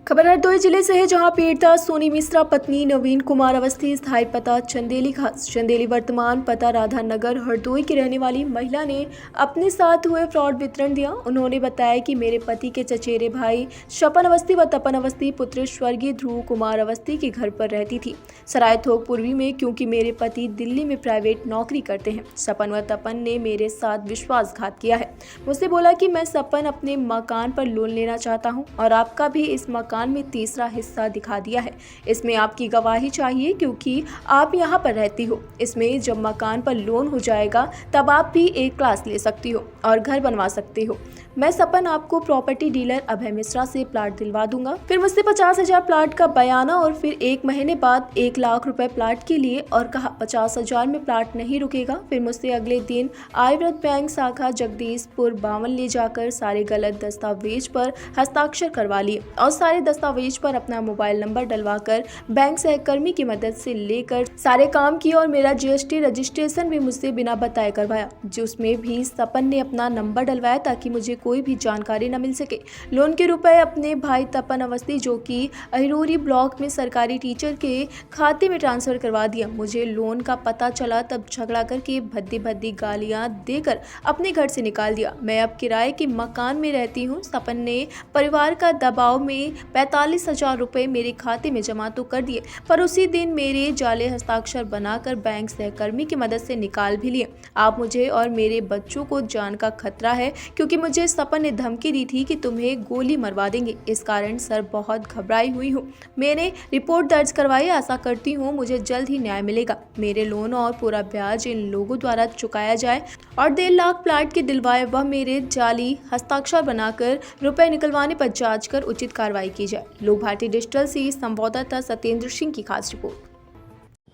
खबर हरदोई जिले से है, जहां पीड़िता सोनी मिश्रा पत्नी नवीन कुमार अवस्थी स्थायी पता चंदेली खास चंदेली वर्तमान पता राधा नगर हरदोई की रहने वाली महिला ने अपने साथ हुए फ्रॉड विवरण दिया। उन्होंने बताया कि मेरे पति के चचेरे भाई शपन अवस्थी व तपन अवस्थी पुत्र स्वर्गीय ध्रुव कुमार अवस्थी के घर पर रहती थी, सराय थोक पूर्वी में, क्योंकि मेरे पति दिल्ली में प्राइवेट नौकरी करते हैं। सपन व तपन ने मेरे साथ विश्वासघात किया है। मुझसे बोला कि मैं सपन अपने मकान पर लोन लेना चाहता हूं और आपका भी इस मकान में तीसरा हिस्सा दिखा दिया है। इसमें आपकी गवाही चाहिए क्योंकि आप यहाँ पर रहती हो। इसमें जब मकान पर लोन हो जाएगा तब आप भी एक क्लास ले सकती हो और घर बनवा सकते हो। मैं सपन आपको प्रॉपर्टी डीलर अभय मिश्रा से प्लाट दिलवा दूंगा। फिर मुझसे 50,000 प्लाट का बयाना और फिर 1 महीने बाद 1 लाख रुपए प्लाट के लिए और कहा 50,000 में प्लाट नहीं रुकेगा। फिर मुझसे अगले दिन आर्यव्रत बैंक शाखा जगदीशपुर 52 ले जाकर सारे गलत दस्तावेज पर हस्ताक्षर करवा लिए और सारे दस्तावेज पर अपना मोबाइल नंबर डलवाकर बैंक सहकर्मी की मदद से लेकर सारे काम किए और मेरा जीएसटी रजिस्ट्रेशन भी मुझसे बिना बताए करवाया, जिसमें भी सपन ने अपना नंबर डलवाया ताकि मुझे कोई भी जानकारी न मिल सके। लोन के रुपए अपने भाई तपन अवस्थी जो कि अहिरोरी ब्लॉक में सरकारी टीचर के खाते में ट्रांसफर करवा दिया। मुझे लोन का पता चला तब झगड़ा करके भद्दी भद्दी गालियां देकर अपने घर से निकाल दिया। मैं अब किराए के मकान में रहती हूँ। सपन ने परिवार का दबाव में 45,000 रुपए मेरे खाते में जमा तो कर दिए, पर उसी दिन मेरे जाले हस्ताक्षर बनाकर बैंक सहकर्मी की मदद से निकाल भी लिए। आप मुझे और मेरे बच्चों को जान का खतरा है, क्योंकि मुझे सपन ने धमकी दी थी कि तुम्हें गोली मरवा देंगे। इस कारण सर बहुत घबराई हुई हूँ। मैंने रिपोर्ट दर्ज करवाई। आशा करती हूँ मुझे जल्द ही न्याय मिलेगा। मेरे लोन और पूरा ब्याज इन लोगों द्वारा चुकाया जाए और 1.5 लाख प्लाट के दिलवाए वह मेरे जाली हस्ताक्षर बनाकर रुपए निकलवाने पर जांच कर उचित कार्रवाई की जाए। लोक भारती डिजिटल से संवाददाता सत्येंद्र सिंह की खास रिपोर्ट।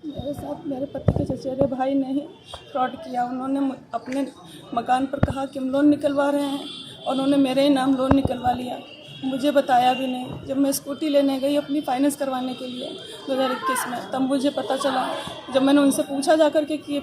मेरे साथ मेरे पति के चचेरे भाई ने ही फ्रॉड किया। उन्होंने अपने मकान पर कहा कि हम लोन निकलवा रहे हैं और उन्होंने मेरे ही नाम लोन निकलवा लिया। मुझे बताया भी नहीं। जब मैं स्कूटी लेने गई अपनी फाइनेंस करवाने के लिए 2021 में, तब मुझे पता चला। जब मैंने उनसे पूछा जाकर के कि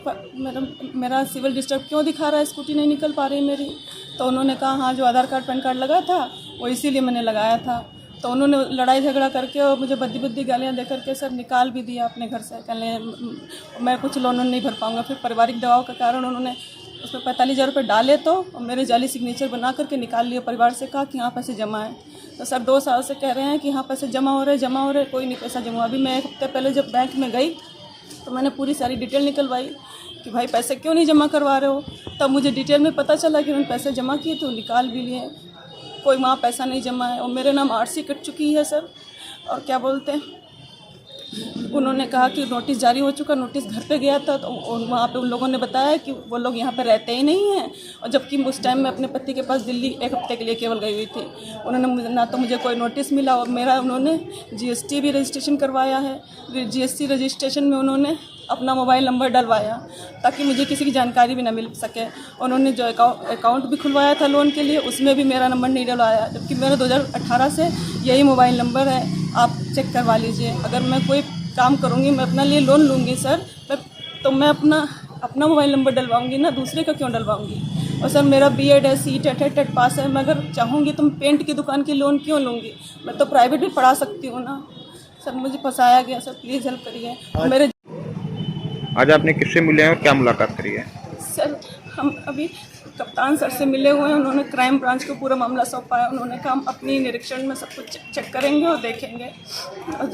मेरा सिविल डिस्टर्ब क्यों दिखा रहा है, स्कूटी नहीं निकल पा रही मेरी, तो उन्होंने कहा हाँ जो आधार कार्ड पैन कार्ड लगा था वो इसीलिए मैंने लगाया था। तो उन्होंने लड़ाई झगड़ा करके और मुझे बद्दी बद्दी गालियाँ दे करके सर निकाल भी दिया अपने घर से। कहने मैं कुछ लोन नहीं भर पाऊँगा। फिर पारिवारिक दबाव के कारण उन्होंने उसमें 45,000 रुपये डाले तो और मेरे जाली सिग्नेचर बना करके निकाल लिए। परिवार से कहा कि यहाँ पैसे जमा है, तो सर 2 साल से कह रहे हैं कि यहाँ पैसे जमा हो रहे, कोई नहीं पैसा जमा। अभी मैं 1 हफ्ते पहले जब बैंक में गई तो मैंने पूरी सारी डिटेल निकलवाई कि भाई पैसे क्यों नहीं जमा करवा रहे हो। तब मुझे डिटेल में पता चला कि उन्होंने पैसे जमा किए तो निकाल भी लिए। कोई वहाँ पैसा नहीं जमा है और मेरे नाम आरसी कट चुकी है सर। और क्या बोलते हैं, उन्होंने कहा कि नोटिस जारी हो चुका। नोटिस घर पे गया था तो वहाँ पे उन लोगों ने बताया कि वो लोग यहाँ पे रहते ही नहीं हैं। और जबकि उस टाइम मैं अपने पति के पास दिल्ली 1 हफ्ते के लिए केवल गई हुई थी। उन्होंने ना तो मुझे कोई नोटिस मिला और मेरा उन्होंने जीएसटी भी रजिस्ट्रेशन करवाया है। जीएसटी रजिस्ट्रेशन में उन्होंने अपना मोबाइल नंबर डलवाया ताकि मुझे किसी की जानकारी भी ना मिल सके। उन्होंने जो अकाउंट भी खुलवाया था लोन के लिए, उसमें भी मेरा नंबर नहीं डलवाया, जबकि मेरा 2018 से यही मोबाइल नंबर है। आप चेक करवा लीजिए। अगर मैं कोई काम करूँगी, मैं अपना लिए लोन लूँगी सर, तो मैं अपना मोबाइल नंबर डलवाऊँगी ना, दूसरे का क्यों डलवाऊँगी। और सर मेरा बीएड है, सीटेट है, टेट पास है। मैं अगर चाहूँगी तो मैं पेंट की दुकान की लोन क्यों लूँगी। मैं तो प्राइवेट भी पढ़ा सकती हूँ ना। सर मुझे फंसाया गया सर, प्लीज़ हेल्प करिए। मेरे आज आपने किससे मिले हैं और क्या मुलाकात करी है? सर हम अभी कप्तान सर से मिले हुए हैं। उन्होंने क्राइम ब्रांच को पूरा मामला सौंपा है। उन्होंने कहा हम अपनी निरीक्षण में सब कुछ चेक करेंगे और देखेंगे और